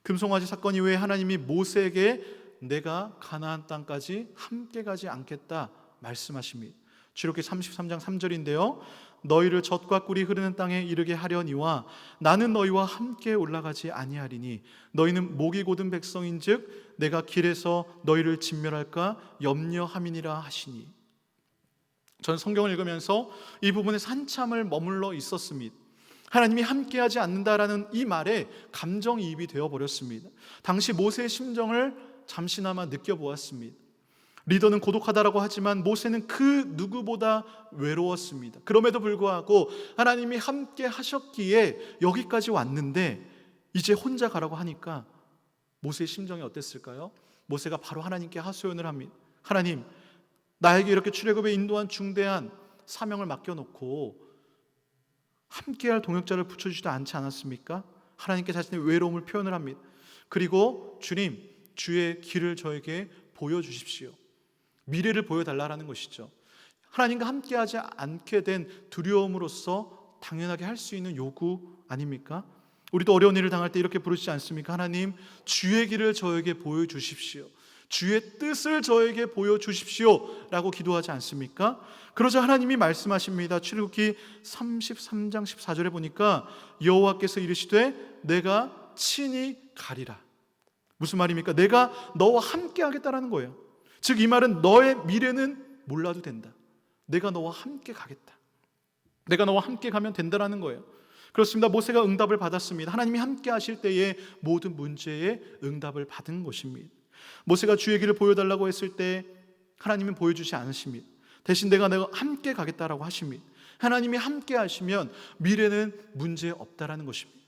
금송아지 사건 이후에 하나님이 모세에게 내가 가나안 땅까지 함께 가지 않겠다 말씀하십니다. 출애굽기 33장 3절인데요. 너희를 젖과 꿀이 흐르는 땅에 이르게 하려니와 나는 너희와 함께 올라가지 아니하리니 너희는 목이 곧은 백성인즉 내가 길에서 너희를 진멸할까 염려함이니라 하시니. 전 성경을 읽으면서 이 부분에 한참을 머물러 있었습니다. 하나님이 함께하지 않는다라는 이 말에 감정이입이 되어버렸습니다. 당시 모세의 심정을 잠시나마 느껴보았습니다. 리더는 고독하다라고 하지만 모세는 그 누구보다 외로웠습니다. 그럼에도 불구하고 하나님이 함께 하셨기에 여기까지 왔는데 이제 혼자 가라고 하니까 모세의 심정이 어땠을까요? 모세가 바로 하나님께 하소연을 합니다. 하나님, 나에게 이렇게 출애굽에 인도한 중대한 사명을 맡겨놓고 함께할 동역자를 붙여주지도 않지 않았습니까? 하나님께 자신의 외로움을 표현을 합니다. 그리고 주님, 주의 길을 저에게 보여주십시오. 미래를 보여달라는 것이죠. 하나님과 함께하지 않게 된 두려움으로서 당연하게 할 수 있는 요구 아닙니까? 우리도 어려운 일을 당할 때 이렇게 부르시지 않습니까? 하나님, 주의 길을 저에게 보여주십시오. 주의 뜻을 저에게 보여주십시오 라고 기도하지 않습니까? 그러자 하나님이 말씀하십니다. 출애굽기 33장 14절에 보니까 여호와께서 이르시되 내가 친히 가리라. 무슨 말입니까? 내가 너와 함께 하겠다라는 거예요. 즉 이 말은 너의 미래는 몰라도 된다. 내가 너와 함께 가겠다. 내가 너와 함께 가면 된다라는 거예요. 그렇습니다. 모세가 응답을 받았습니다. 하나님이 함께 하실 때에 모든 문제에 응답을 받은 것입니다. 모세가 주의 길을 보여달라고 했을 때 하나님은 보여주지 않으십니다. 대신 내가 함께 가겠다라고 하십니다. 하나님이 함께 하시면 미래는 문제 없다라는 것입니다.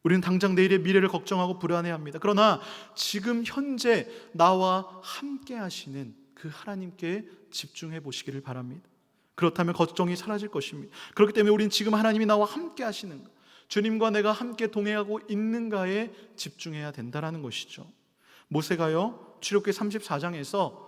우리는 당장 내일의 미래를 걱정하고 불안해합니다. 그러나 지금 현재 나와 함께 하시는 그 하나님께 집중해 보시기를 바랍니다. 그렇다면 걱정이 사라질 것입니다. 그렇기 때문에 우리는 지금 하나님이 나와 함께 하시는가, 주님과 내가 함께 동행하고 있는가에 집중해야 된다는 것이죠. 모세가요, 출애굽기 34장에서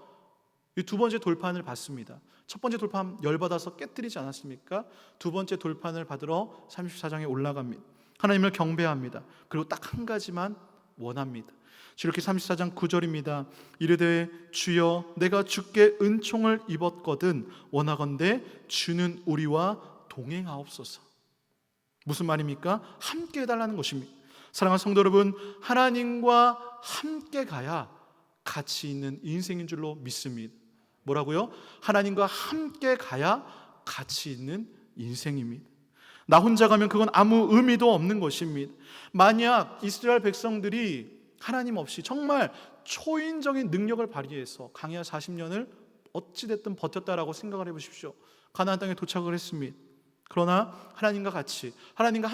이 두 번째 돌판을 받습니다. 첫 번째 돌판 열받아서 깨뜨리지 않았습니까? 두 번째 돌판을 받으러 34장에 올라갑니다. 하나님을 경배합니다. 그리고 딱 한 가지만 원합니다. 출애굽기 34장 9절입니다. 이르되 주여 내가 주께 은총을 입었거든 원하건대 주는 우리와 동행하옵소서. 무슨 말입니까? 함께 해달라는 것입니다. 사랑하는 성도 여러분, 하나님과 함께 가야 가치 있는 인생인 줄로 믿습니다. 뭐라고요? 하나님과 함께 가야 가치 있는 인생입니다. 나 혼자 가면 그건 아무 의미도 없는 것입니다. 만약 이스라엘 백성들이 하나님 없이 정말 초인적인 능력을 발휘해서 강야 40년을 어찌됐든 버텼다라고 생각을 해보십시오. 가나안 땅에 도착을 했습니다. 그러나 하나님과 같이, 하나님과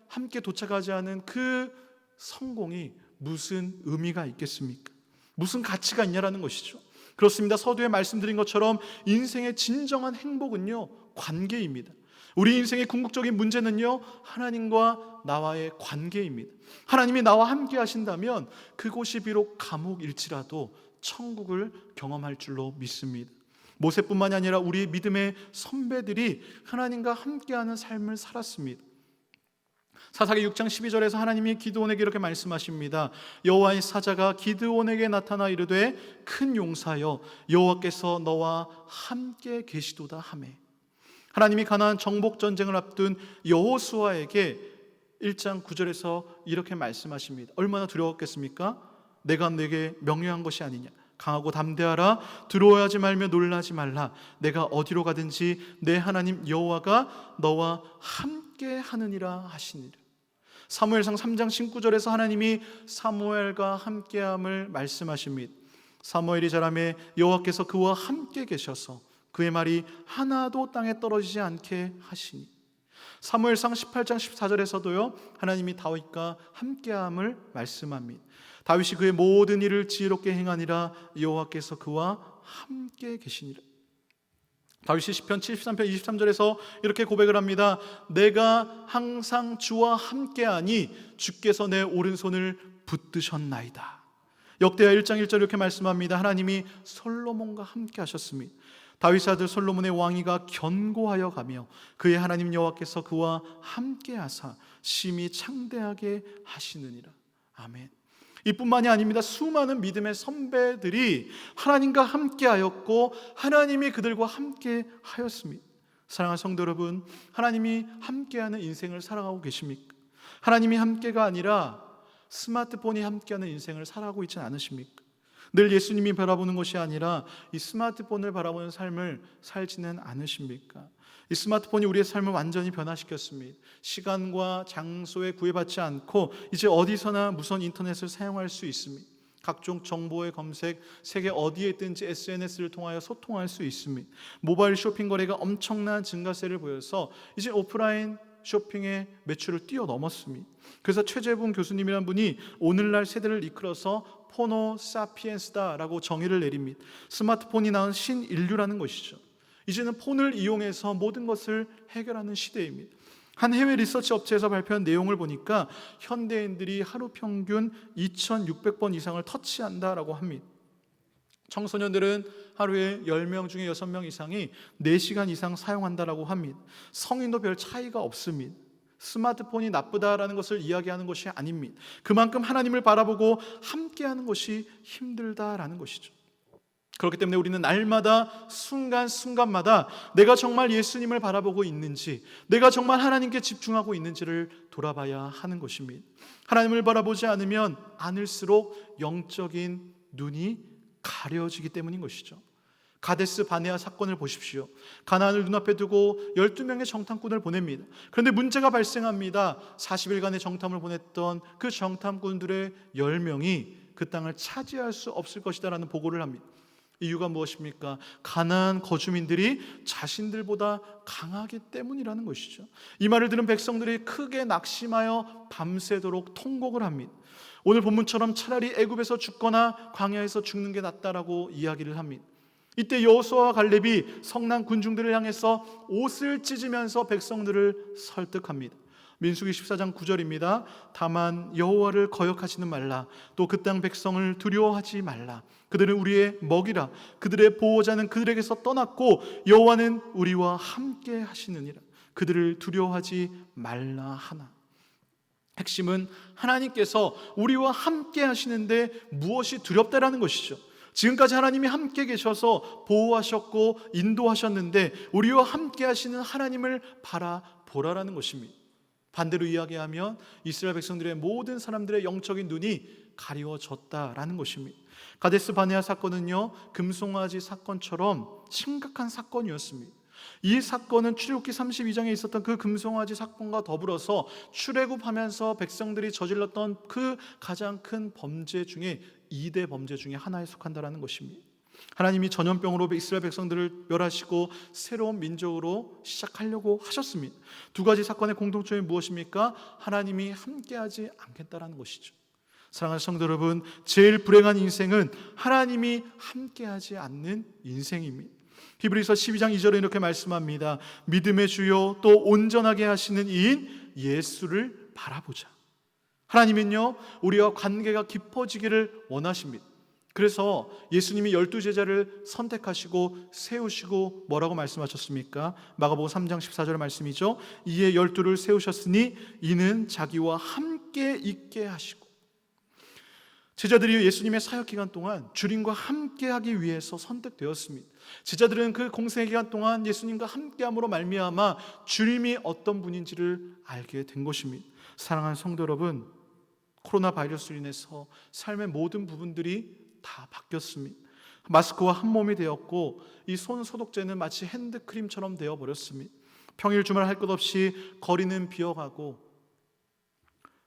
함께 도착하지 않은 그 성공이 무슨 의미가 있겠습니까? 무슨 가치가 있냐라는 것이죠. 그렇습니다. 서두에 말씀드린 것처럼 인생의 진정한 행복은요, 관계입니다. 우리 인생의 궁극적인 문제는요, 하나님과 나와의 관계입니다. 하나님이 나와 함께 하신다면 그곳이 비록 감옥일지라도 천국을 경험할 줄로 믿습니다. 모세뿐만이 아니라 우리 믿음의 선배들이 하나님과 함께하는 삶을 살았습니다. 사사기 6장 12절에서 하나님이 기드온에게 이렇게 말씀하십니다. 여호와의 사자가 기드온에게 나타나 이르되 큰 용사여 여호와께서 너와 함께 계시도다 하매. 하나님이 가나안 정복 전쟁을 앞둔 여호수아에게 1장 9절에서 이렇게 말씀하십니다. 얼마나 두려웠겠습니까? 내가 내게 명령한 것이 아니냐. 강하고 담대하라. 두려워하지 말며 놀라지 말라. 내가 어디로 가든지 내 하나님 여호와가 너와 함께 하느니라 하시니라. 사무엘상 3장 19절에서 하나님이 사무엘과 함께함을 말씀하십니다. 사무엘이 자라매 여호와께서 그와 함께 계셔서 그의 말이 하나도 땅에 떨어지지 않게 하시니. 사무엘상 18장 14절에서도요, 하나님이 다윗과 함께함을 말씀합니다. 다윗이 그의 모든 일을 지혜롭게 행하니라 여호와께서 그와 함께 계시니라. 다윗이 시편 73편 23절에서 이렇게 고백을 합니다. 내가 항상 주와 함께하니 주께서 내 오른손을 붙드셨나이다. 역대하 1장 1절 이렇게 말씀합니다. 하나님이 솔로몬과 함께 하셨습니다. 다윗의 아들 솔로몬의 왕위가 견고하여 가며 그의 하나님 여호와께서 그와 함께 하사 심히 창대하게 하시느니라. 아멘. 이뿐만이 아닙니다. 수많은 믿음의 선배들이 하나님과 함께 하였고 하나님이 그들과 함께 하였습니다. 사랑하는 성도 여러분, 하나님이 함께하는 인생을 살아가고 계십니까? 하나님이 함께가 아니라 스마트폰이 함께하는 인생을 살아가고 있지 않으십니까? 늘 예수님이 바라보는 것이 아니라 이 스마트폰을 바라보는 삶을 살지는 않으십니까? 이 스마트폰이 우리의 삶을 완전히 변화시켰습니다. 시간과 장소에 구애받지 않고 이제 어디서나 무선 인터넷을 사용할 수 있습니다. 각종 정보의 검색, 세계 어디에 있든지 SNS를 통하여 소통할 수 있습니다. 모바일 쇼핑 거래가 엄청난 증가세를 보여서 이제 오프라인 쇼핑의 매출을 뛰어넘었습니다. 그래서 최재분 교수님이란 분이 오늘날 세대를 이끌어서 포노 사피엔스다라고 정의를 내립니다. 스마트폰이 낳은 신인류라는 것이죠. 이제는 폰을 이용해서 모든 것을 해결하는 시대입니다. 한 해외 리서치 업체에서 발표한 내용을 보니까 현대인들이 하루 평균 2,600번 이상을 터치한다라고 합니다. 청소년들은 하루에 10명 중에 6명 이상이 4시간 이상 사용한다라고 합니다. 성인도 별 차이가 없습니다. 스마트폰이 나쁘다라는 것을 이야기하는 것이 아닙니다. 그만큼 하나님을 바라보고 함께하는 것이 힘들다라는 것이죠. 그렇기 때문에 우리는 날마다 순간순간마다 내가 정말 예수님을 바라보고 있는지, 내가 정말 하나님께 집중하고 있는지를 돌아봐야 하는 것입니다. 하나님을 바라보지 않으면 않을수록 영적인 눈이 가려지기 때문인 것이죠. 가데스 바네아 사건을 보십시오. 가나안을 눈앞에 두고 12명의 정탐꾼을 보냅니다. 그런데 문제가 발생합니다. 40일간의 정탐을 보냈던 그 정탐꾼들의 10명이 그 땅을 차지할 수 없을 것이다 라는 보고를 합니다. 이유가 무엇입니까? 가나안 거주민들이 자신들보다 강하기 때문이라는 것이죠. 이 말을 들은 백성들이 크게 낙심하여 밤새도록 통곡을 합니다. 오늘 본문처럼 차라리 애굽에서 죽거나 광야에서 죽는 게 낫다라고 이야기를 합니다. 이때 여호수아와 갈렙이 성난 군중들을 향해서 옷을 찢으면서 백성들을 설득합니다. 민수기 14장 9절입니다. 다만 여호와를 거역하지는 말라. 또 그 땅 백성을 두려워하지 말라. 그들은 우리의 먹이라. 그들의 보호자는 그들에게서 떠났고 여호와는 우리와 함께 하시느니라. 그들을 두려워하지 말라 하나. 핵심은 하나님께서 우리와 함께 하시는데 무엇이 두렵다라는 것이죠. 지금까지 하나님이 함께 계셔서 보호하셨고 인도하셨는데 우리와 함께 하시는 하나님을 바라보라라는 것입니다. 반대로 이야기하면 이스라엘 백성들의 모든 사람들의 영적인 눈이 가리워졌다라는 것입니다. 가데스 바네아 사건은요, 금송아지 사건처럼 심각한 사건이었습니다. 이 사건은 출애굽기 32장에 있었던 그 금송아지 사건과 더불어서 출애굽하면서 백성들이 저질렀던 그 가장 큰 범죄 중에 2대 범죄 중에 하나에 속한다라는 것입니다. 하나님이 전염병으로 이스라엘 백성들을 멸하시고 새로운 민족으로 시작하려고 하셨습니다. 두 가지 사건의 공통점이 무엇입니까? 하나님이 함께하지 않겠다라는 것이죠. 사랑하는 성도 여러분, 제일 불행한 인생은 하나님이 함께하지 않는 인생입니다. 히브리서 12장 2절에 이렇게 말씀합니다. 믿음의 주요 또 온전하게 하시는 이인 예수를 바라보자. 하나님은요, 우리와 관계가 깊어지기를 원하십니다. 그래서 예수님이 12제자를 선택하시고 세우시고 뭐라고 말씀하셨습니까? 마가복음 3장 14절 말씀이죠. 이에 12를 세우셨으니 이는 자기와 함께 있게 하시고. 제자들이 예수님의 사역 기간 동안 주님과 함께하기 위해서 선택되었습니다. 제자들은 그 공생의 기간 동안 예수님과 함께함으로 말미암아 주님이 어떤 분인지를 알게 된 것입니다. 사랑하는 성도 여러분, 코로나 바이러스로 인해서 삶의 모든 부분들이 다 바뀌었습니다. 마스크와 한 몸이 되었고 이 손 소독제는 마치 핸드크림처럼 되어버렸습니다. 평일 주말 할 것 없이 거리는 비어가고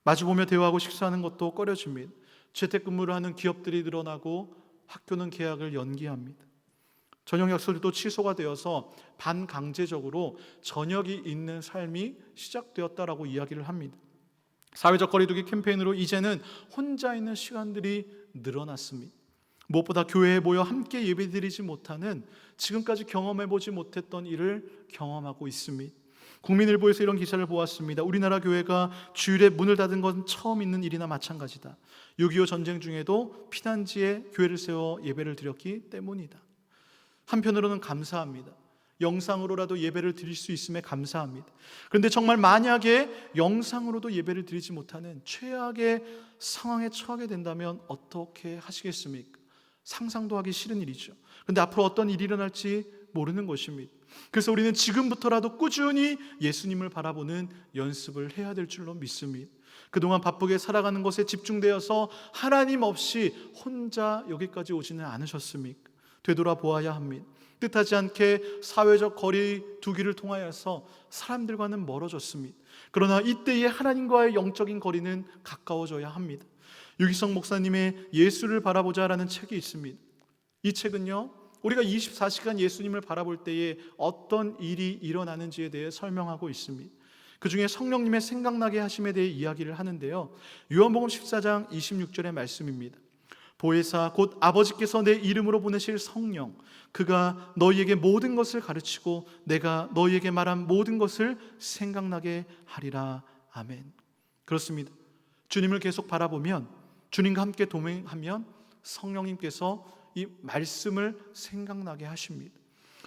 마주보며 대화하고 식사하는 것도 꺼려집니다. 재택근무를 하는 기업들이 늘어나고 학교는 개학을 연기합니다. 저녁 약속도 취소가 되어서 반강제적으로 저녁이 있는 삶이 시작되었다라고 이야기를 합니다. 사회적 거리두기 캠페인으로 이제는 혼자 있는 시간들이 늘어났습니다. 무엇보다 교회에 모여 함께 예배드리지 못하는, 지금까지 경험해보지 못했던 일을 경험하고 있습니다. 국민일보에서 이런 기사를 보았습니다. 우리나라 교회가 주일에 문을 닫은 건 처음 있는 일이나 마찬가지다. 6.25 전쟁 중에도 피난지에 교회를 세워 예배를 드렸기 때문이다. 한편으로는 감사합니다. 영상으로라도 예배를 드릴 수 있음에 감사합니다. 그런데 정말 만약에 영상으로도 예배를 드리지 못하는 최악의 상황에 처하게 된다면 어떻게 하시겠습니까? 상상도 하기 싫은 일이죠. 그런데 앞으로 어떤 일이 일어날지 모르는 것입니다. 그래서 우리는 지금부터라도 꾸준히 예수님을 바라보는 연습을 해야 될 줄로 믿습니다. 그동안 바쁘게 살아가는 것에 집중되어서 하나님 없이 혼자 여기까지 오지는 않으셨습니까? 되돌아보아야 합니다. 뜻하지 않게 사회적 거리 두기를 통하여서 사람들과는 멀어졌습니다. 그러나 이때의 하나님과의 영적인 거리는 가까워져야 합니다. 유기성 목사님의 예수를 바라보자라는 책이 있습니다. 이 책은요, 우리가 24시간 예수님을 바라볼 때에 어떤 일이 일어나는지에 대해 설명하고 있습니다. 그 중에 성령님의 생각나게 하심에 대해 이야기를 하는데요, 요한복음 14장 26절의 말씀입니다. 보혜사 곧 아버지께서 내 이름으로 보내실 성령, 그가 너희에게 모든 것을 가르치고 내가 너희에게 말한 모든 것을 생각나게 하리라. 아멘. 그렇습니다. 주님을 계속 바라보면, 주님과 함께 동행하면 성령님께서 이 말씀을 생각나게 하십니다.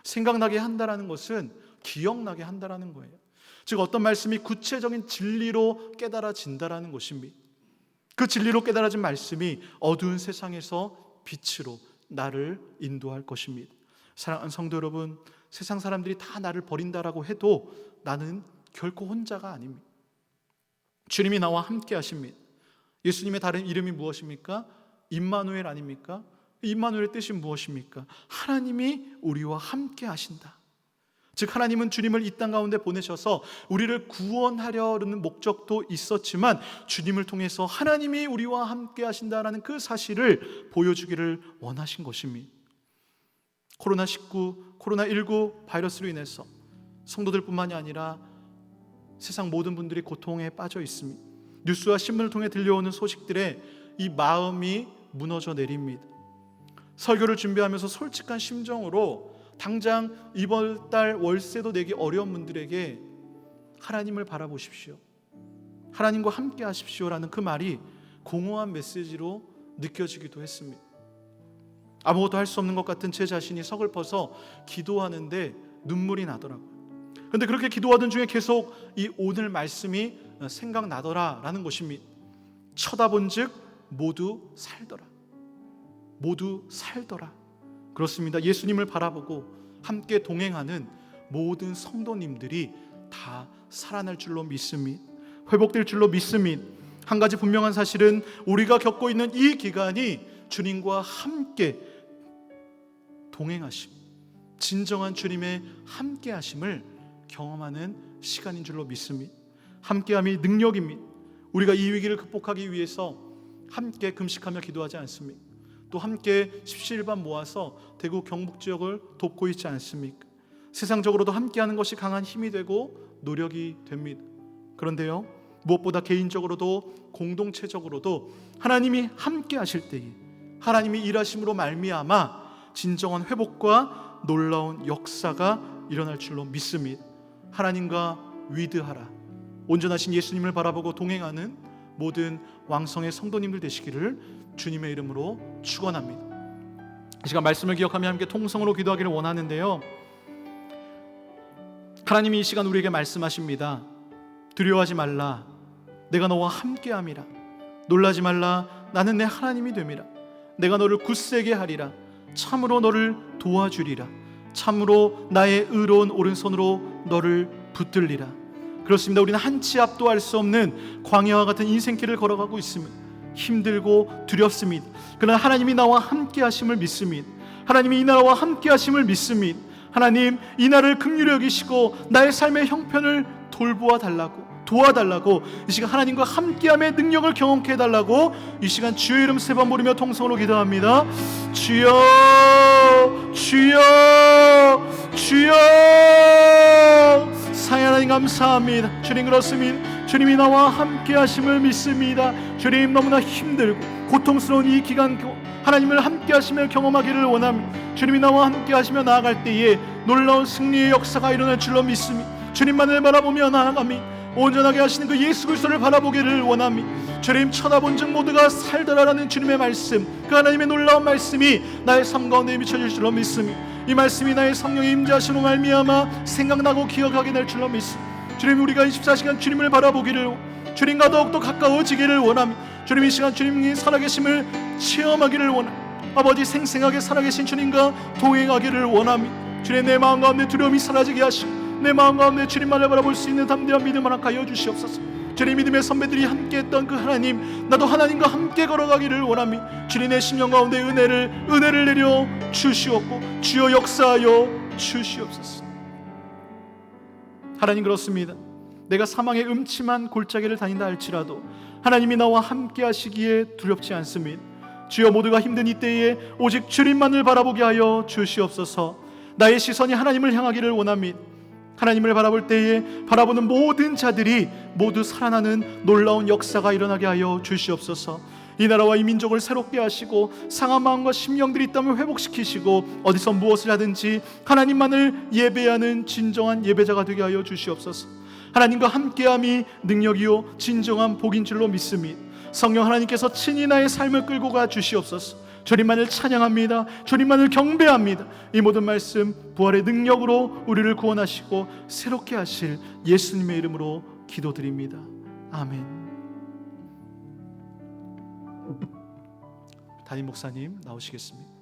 생각나게 한다라는 것은 기억나게 한다라는 거예요. 즉 어떤 말씀이 구체적인 진리로 깨달아진다라는 것입니다. 그 진리로 깨달아진 말씀이 어두운 세상에서 빛으로 나를 인도할 것입니다. 사랑하는 성도 여러분, 세상 사람들이 다 나를 버린다라고 해도 나는 결코 혼자가 아닙니다. 주님이 나와 함께 하십니다. 예수님의 다른 이름이 무엇입니까? 임마누엘 아닙니까? 임마누엘의 뜻이 무엇입니까? 하나님이 우리와 함께 하신다. 즉 하나님은 주님을 이 땅 가운데 보내셔서 우리를 구원하려는 목적도 있었지만 주님을 통해서 하나님이 우리와 함께 하신다라는 그 사실을 보여주기를 원하신 것입니다. 코로나19 바이러스로 인해서 성도들뿐만이 아니라 세상 모든 분들이 고통에 빠져 있습니다. 뉴스와 신문을 통해 들려오는 소식들에 이 마음이 무너져 내립니다. 설교를 준비하면서 솔직한 심정으로 당장 이번 달 월세도 내기 어려운 분들에게 하나님을 바라보십시오, 하나님과 함께 하십시오라는 그 말이 공허한 메시지로 느껴지기도 했습니다. 아무것도 할 수 없는 것 같은 제 자신이 서글퍼서 기도하는데 눈물이 나더라고요. 그런데 그렇게 기도하던 중에 계속 이 오늘 말씀이 생각나더라라는 것입니다. 쳐다본즉 모두 살더라. 모두 살더라. 그렇습니다. 예수님을 바라보고 함께 동행하는 모든 성도님들이 다 살아날 줄로 믿습니다. 회복될 줄로 믿습니다. 한 가지 분명한 사실은 우리가 겪고 있는 이 기간이 주님과 함께 동행하심, 진정한 주님의 함께하심을 경험하는 시간인 줄로 믿습니다. 함께함이 능력입니다. 우리가 이 위기를 극복하기 위해서 함께 금식하며 기도하지 않습니까? 또 함께 십시일반 모아서 대구 경북 지역을 돕고 있지 않습니까? 세상적으로도 함께하는 것이 강한 힘이 되고 노력이 됩니다. 그런데요, 무엇보다 개인적으로도 공동체적으로도 하나님이 함께 하실 때에 하나님이 일하심으로 말미암아 진정한 회복과 놀라운 역사가 일어날 줄로 믿습니다. 하나님과 위드하라. 온전하신 예수님을 바라보고 동행하는 모든 왕성의 성도님들 되시기를 주님의 이름으로 축원합니다. 이 시간 말씀을 기억하며 함께 통성으로 기도하기를 원하는데요, 하나님이 이 시간 우리에게 말씀하십니다. 두려워하지 말라. 내가 너와 함께함이라. 놀라지 말라. 나는 내 하나님이 됨이라. 내가 너를 굳세게 하리라. 참으로 너를 도와주리라. 참으로 나의 의로운 오른손으로 너를 붙들리라. 그렇습니다. 우리는 한 치 앞도 알 수 없는 광야와 같은 인생길을 걸어가고 있습니다. 힘들고 두렵습니다. 그러나 하나님이 나와 함께 하심을 믿습니다. 하나님이 이 나라와 함께 하심을 믿습니다. 하나님, 이 나라를 긍휼히 여기시고 나의 삶의 형편을 도와달라고 이 시간 하나님과 함께함의 능력을 경험케 해달라고 이 시간 주의 이름 3번 부르며 통성으로 기도합니다. 주여, 주여, 주여. 사랑하는 하나님 감사합니다. 주님, 그렇습니다. 주님이 나와 함께 하심을 믿습니다. 주님, 너무나 힘들고 고통스러운 이 기간 하나님을 함께 하시며 경험하기를 원합니다. 주님이 나와 함께 하시며 나아갈 때에 놀라운 승리의 역사가 일어날 줄로 믿습니다. 주님만을 바라보며 나아갑니다. 온전하게 하시는 그 예수 그리스도를 바라보기를 원합니다. 주님, 쳐다본즉 모두가 살더라라는 주님의 말씀, 그 하나님의 놀라운 말씀이 나의 삶 가운데 미쳐질 줄로 믿습니다. 이 말씀이 나의 성령의 임재하심으로 말미암아 생각나고 기억하게 될 줄로 믿습니다. 주님, 우리가 24시간 주님을 바라보기를, 주님과 더욱더 가까워지기를 원합니다. 주님, 이 시간 주님이 살아계심을 체험하기를 원합니다. 아버지, 생생하게 살아계신 주님과 동행하기를 원합니다. 주님, 내 마음 가운데 두려움이 사라지게 하시고 내 마음 가운데 주님만을 바라볼 수 있는 담대한 믿음을 허락하여 주시옵소서. 주님, 믿음의 선배들이 함께했던 그 하나님, 나도 하나님과 함께 걸어가기를 원합니다. 주님, 내 심령 가운데 은혜를 내려 주시옵고 주여 역사하여 주시옵소서. 하나님, 그렇습니다. 내가 사망의 음침한 골짜기를 다닌다 할지라도 하나님이 나와 함께 하시기에 두렵지 않습니다. 주여, 모두가 힘든 이때에 오직 주님만을 바라보게 하여 주시옵소서. 나의 시선이 하나님을 향하기를 원합니다. 하나님을 바라볼 때에 바라보는 모든 자들이 모두 살아나는 놀라운 역사가 일어나게 하여 주시옵소서. 이 나라와 이 민족을 새롭게 하시고 상한 마음과 심령들이 있다면 회복시키시고 어디서 무엇을 하든지 하나님만을 예배하는 진정한 예배자가 되게 하여 주시옵소서. 하나님과 함께함이 능력이요 진정한 복인 줄로 믿습니다. 성령 하나님께서 친히 나의 삶을 끌고 가 주시옵소서. 주님만을 찬양합니다. 주님만을 경배합니다. 이 모든 말씀 부활의 능력으로 우리를 구원하시고 새롭게 하실 예수님의 이름으로 기도드립니다. 아멘. 담임 목사님 나오시겠습니다.